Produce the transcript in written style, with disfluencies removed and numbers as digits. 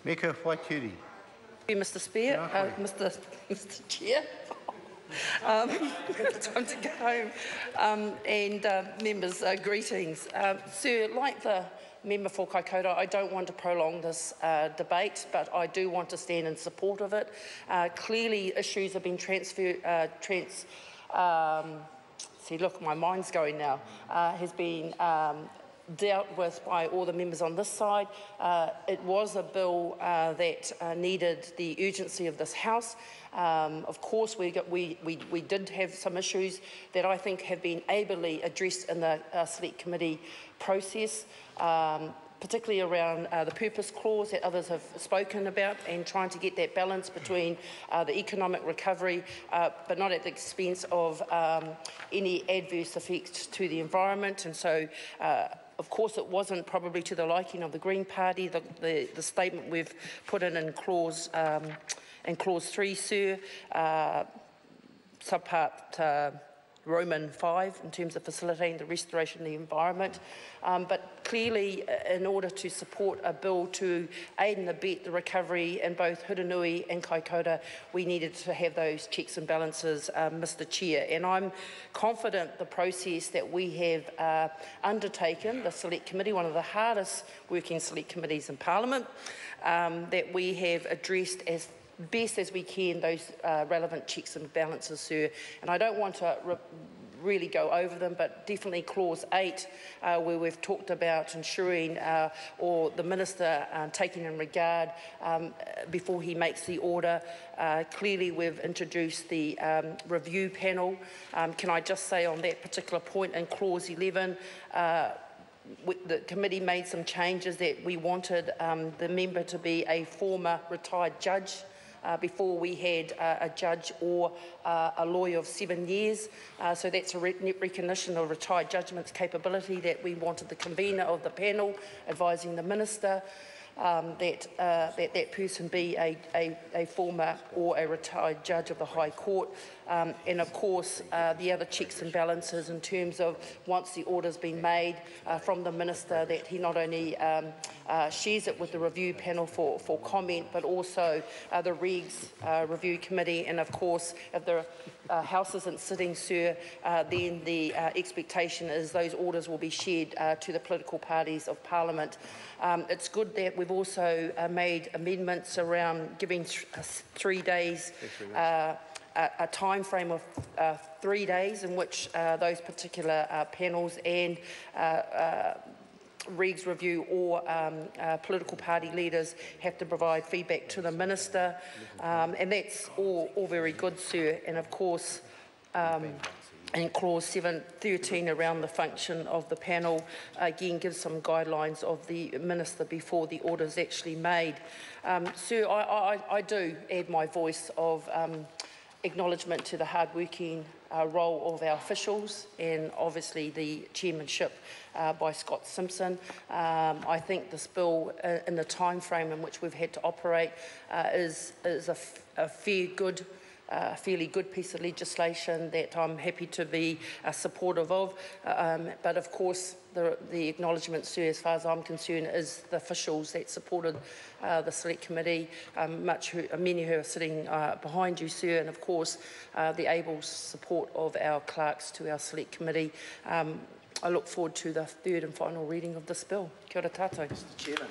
Meka Whaitiri. Thank you, Mr. Spear, Mr. Chair. Time to go home. Members, greetings. Sir, like the member for Kaikōura, I don't want to prolong this debate, but I do want to stand in support of it. Clearly, issues have been see, look, my mind's going now. Has been dealt with by all the members on this side. It was a bill that needed the urgency of this House. Of course, we did have some issues that I think have been ably addressed in the Select Committee process, particularly around the purpose clause that others have spoken about, and trying to get that balance between the economic recovery, but not at the expense of any adverse effects to the environment. And so, of course, it wasn't probably to the liking of the Green Party, the statement we've put in clause 3, sir, subpart Roman 5, in terms of facilitating the restoration of the environment. But clearly, in order to support a bill to aid and abet the recovery in both Hurunui and Kaikōura, we needed to have those checks and balances, Mr. Chair. And I'm confident the process that we have undertaken, the Select Committee, one of the hardest working Select Committees in Parliament, that we have addressed as best as we can those relevant checks and balances, sir. And I don't want to really go over them, but definitely clause 8, where we've talked about ensuring or the Minister taking in regard before he makes the order. Clearly, we've introduced the review panel. Can I just say on that particular point in clause 11, the committee made some changes that we wanted the member to be a former retired judge. Before we had a judge or a lawyer of 7 years. So that's a recognition of retired judgment's capability that we wanted the convener of the panel advising the Minister that person be a former or a retired judge of the High Court. And of course, the other checks and balances in terms of once the order's been made from the Minister, that he not only shares it with the review panel for comment, but also the Regs Review Committee. And of course, if the House isn't sitting, sir, then the expectation is those orders will be shared to the political parties of Parliament. It's good that we've also made amendments around giving 3 days, a time frame of 3 days in which those particular panels and Regs review or political party leaders have to provide feedback to the Minister, and that's all very good, sir. And of course, in clause 7.13 around the function of the panel, again gives some guidelines of the Minister before the order is actually made. Sir, I do add my voice of acknowledgement to the hard-working role of our officials and obviously the chairmanship by Scott Simpson. I think this bill, in the time frame in which we've had to operate, is a fairly good piece of legislation that I'm happy to be supportive of. But of course, the acknowledgement, sir, as far as I'm concerned, is the officials that supported the Select Committee, many who are sitting behind you, sir, and of course the able support of our clerks to our Select Committee. I look forward to the third and final reading of this bill. Kia ora tātou. Mr. Chairman.